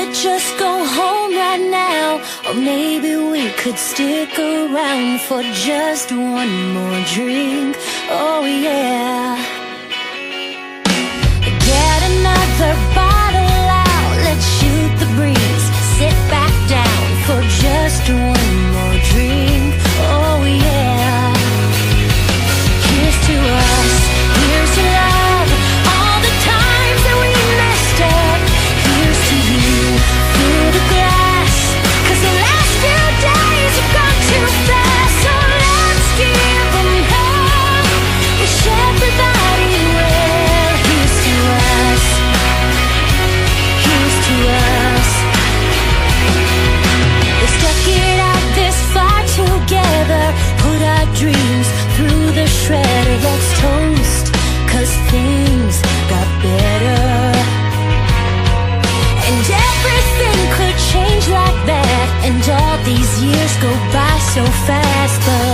could just go home right now, or maybe we could stick around for just one more drink. Oh yeah. Get another bottle out, let's shoot the breeze. Sit back down for just one more drink. Oh yeah. Here's to us, here's to love, all the times that we messed up. Here's to you, through the glass, 'cause the last few days have gone too fast. So let's give them up, wish everybody well. Here's to us, here's to us. We stuck it out this far together, put our dreams through the shredder. Let's toast, 'cause things got better. And everything could change like that, and all these years go by so fast. But